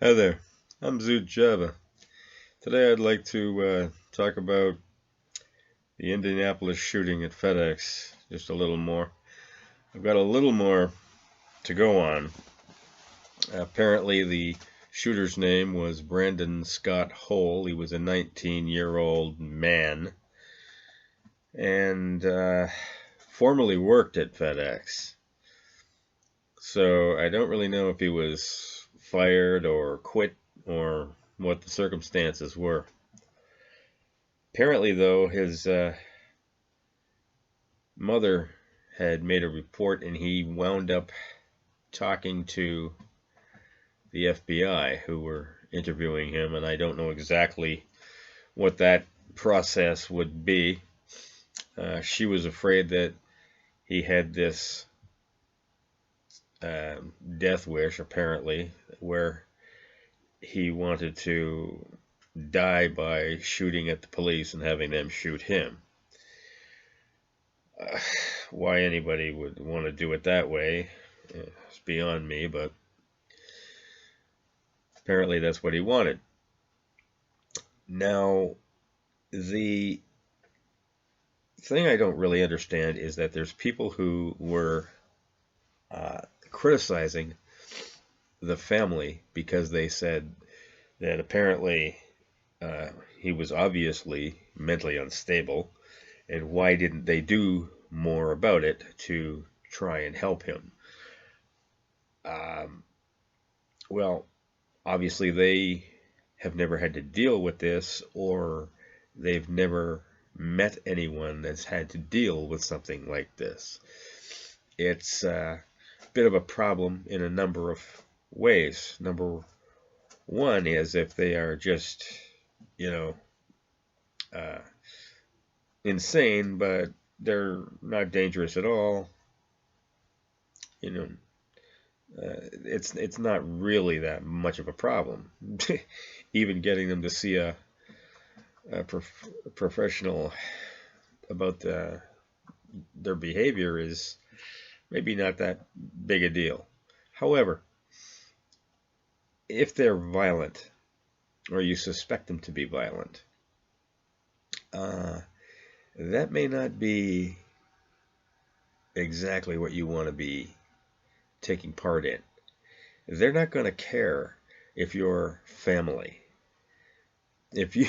Hi there, I'm Zoot Java. Today I'd like to talk about the Indianapolis shooting at Fedex just a little more. I've got a little more to go on. Apparently, the shooter's name was Brandon Scott Hole. He was a 19-year-old man and formerly worked at FedEx. So I don't really know if he was fired or quit or what the circumstances were. Apparently, though, his mother had made a report and he wound up talking to the FBI who were interviewing him, and I don't know exactly what that process would be. She was afraid that he had this uh, death wish, apparently, where he wanted to die by shooting at the police and having them shoot him. Why anybody would want to do it that way is beyond me, but apparently that's what he wanted. Now, the thing I don't really understand is that there's people who were criticizing the family because they said that apparently he was obviously mentally unstable, and why didn't they do more about it to try and help him? Um, well, obviously they have never had to deal with this, or they've never met anyone that's had to deal with something like this. It's a bit of a problem in a number of ways. Number one is if they are just, you know, uh, insane, but they're not dangerous at all. You know, it's not really that much of a problem. Even getting them to see a professional about their behavior is maybe not that big a deal. However, if they're violent or you suspect them to be violent, uh, that may not be exactly what you want to be taking part in. They're not going to care if you're family. If you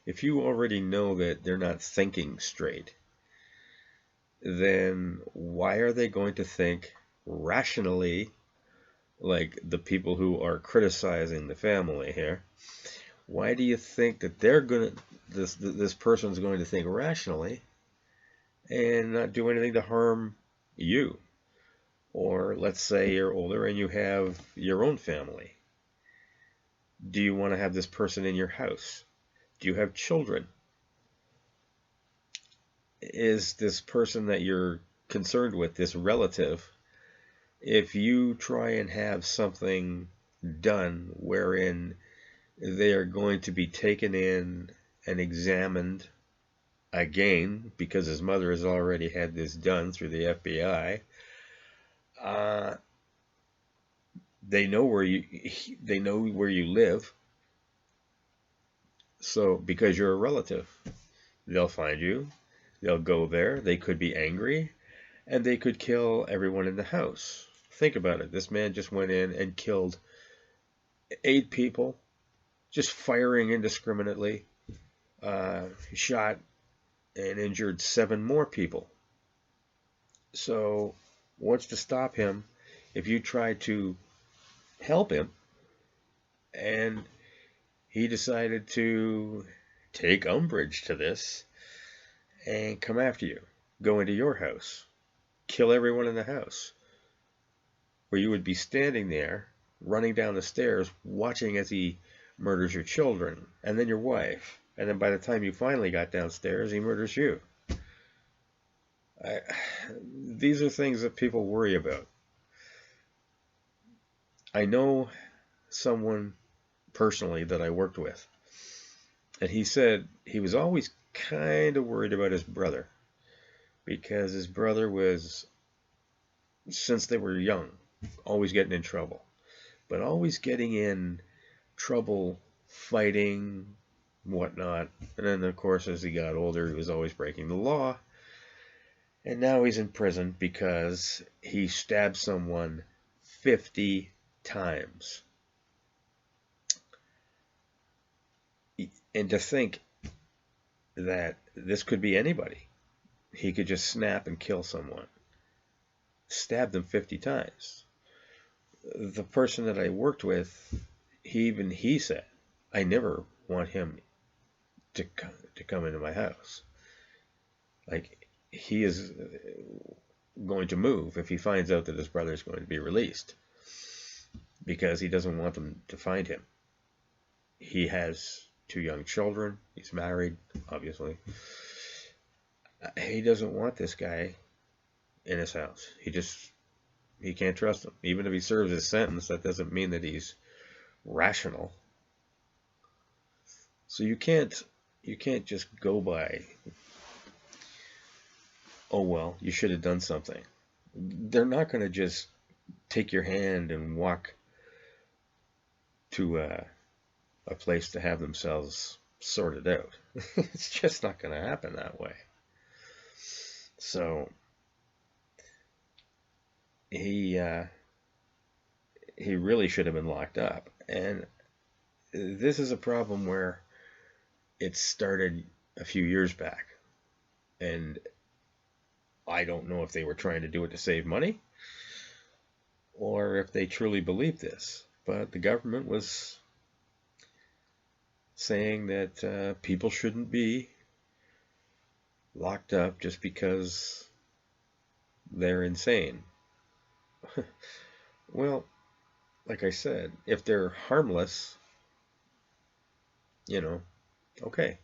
if you already know that they're not thinking straight, then why are they going to think rationally like the people who are criticizing the family here? Why do you think that this person's going to think rationally and not do anything to harm you? Or let's say you're older and you have your own family. Do you want to have this person in your house? Do you have children? Is this person that you're concerned with, this relative, if you try and have something done wherein they are going to be taken in and examined again because his mother has already had this done through the FBI, uh, they know where you live. So because you're a relative, they'll find you. They'll go there. They could be angry, and they could kill everyone in the house. Think about it. This man just went in and killed 8 people, just firing indiscriminately. Shot and injured 7 more people. So, what's to stop him if you try to help him and he decided to take umbrage to this and come after you, go into your house, kill everyone in the house, where you would be standing there, running down the stairs, watching as he murders your children, and then your wife, and then by the time you finally got downstairs, he murders you. I, these are things that people worry about. I know someone personally that I worked with, and he said he was always kind of worried about his brother because his brother was, since they were young, always getting in trouble, but always getting in trouble fighting, whatnot. And then, of course, as he got older, he was always breaking the law. And now he's in prison because he stabbed someone 50 times. And to think that this could be anybody. He could just snap and kill someone. Stab them 50 times. The person that I worked with, he said, I never want him to come into my house. Like, he is going to move if he finds out that his brother is going to be released, because he doesn't want them to find him. He has 2 young children. He's married, obviously. He doesn't want this guy in his house. He can't trust him. Even if he serves his sentence, that doesn't mean that he's rational. So you can't just go by, oh well, you should have done something. They're not going to just take your hand and walk to a place to have themselves sorted out. It's just not going to happen that way. So he really should have been locked up. And this is a problem where it started a few years back. And I don't know if they were trying to do it to save money or if they truly believed this. But the government was saying that people shouldn't be locked up just because they're insane. Well, like I said, if they're harmless, okay.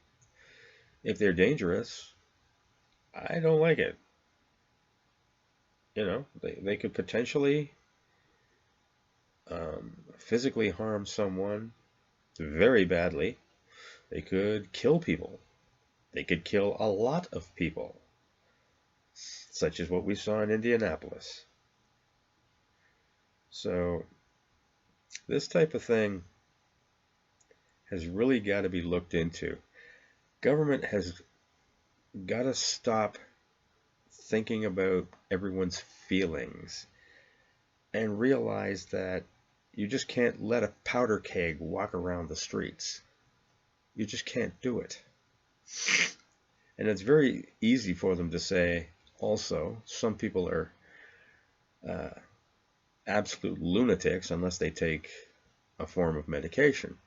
If they're dangerous, I don't like it. They could potentially physically harm someone very badly. They could kill people. They could kill a lot of people, such as what we saw in Indianapolis. So this type of thing has really got to be looked into. Government has got to stop thinking about everyone's feelings and realize that you just can't let a powder keg walk around the streets. You just can't do it. And it's very easy for them to say, also, some people are absolute lunatics unless they take a form of medication.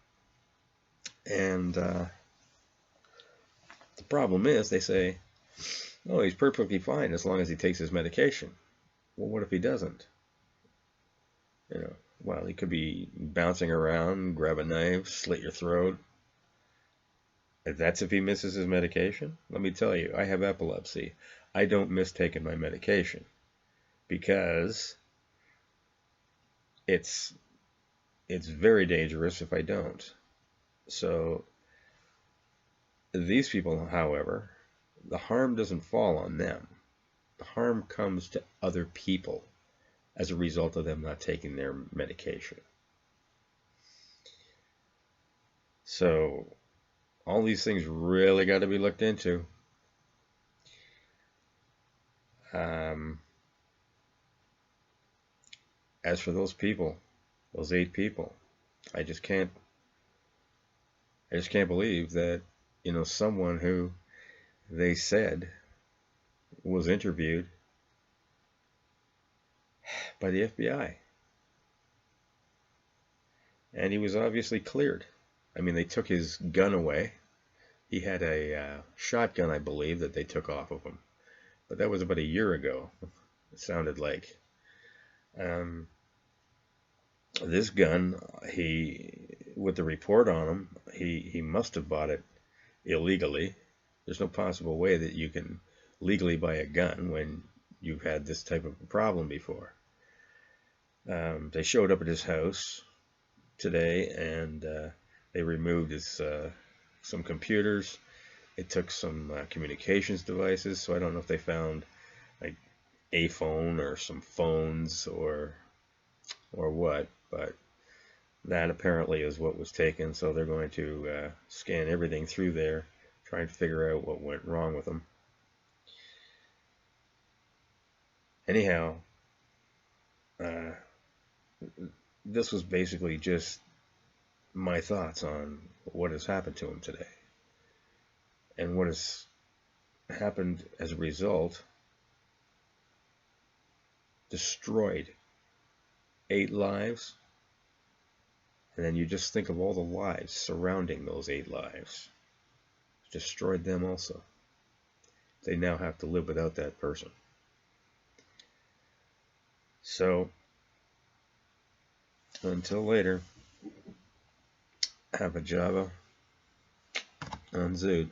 And the problem is, they say, oh, he's perfectly fine as long as he takes his medication. Well, what if he doesn't? Well, he could be bouncing around, grab a knife, slit your throat. If that's if he misses his medication. Let me tell you, I have epilepsy. I don't miss taking my medication because it's very dangerous if I don't. So these people, however, the harm doesn't fall on them. The harm comes to other people as a result of them not taking their medication. So all these things really got to be looked into. As for those people, those 8 people, I just can't believe that, someone who they said was interviewed by the FBI. And he was obviously cleared. I mean, they took his gun away. He had a shotgun, I believe, that they took off of him. But that was about a year ago, it sounded like. This gun, with the report on him, he must have bought it illegally. There's no possible way that you can legally buy a gun when you've had this type of a problem before. They showed up at his house today, and they removed some computers. It took some communications devices, so I don't know if they found like a phone or some phones or what, but that apparently is what was taken, so they're going to scan everything through there, trying to figure out what went wrong with them. Anyhow, uh, this was basically just my thoughts on what has happened to him today. And what has happened as a result, destroyed 8 lives. And then you just think of all the lives surrounding those 8 lives. Destroyed them also. They now have to live without that person. So, until later, have a Java on Zood.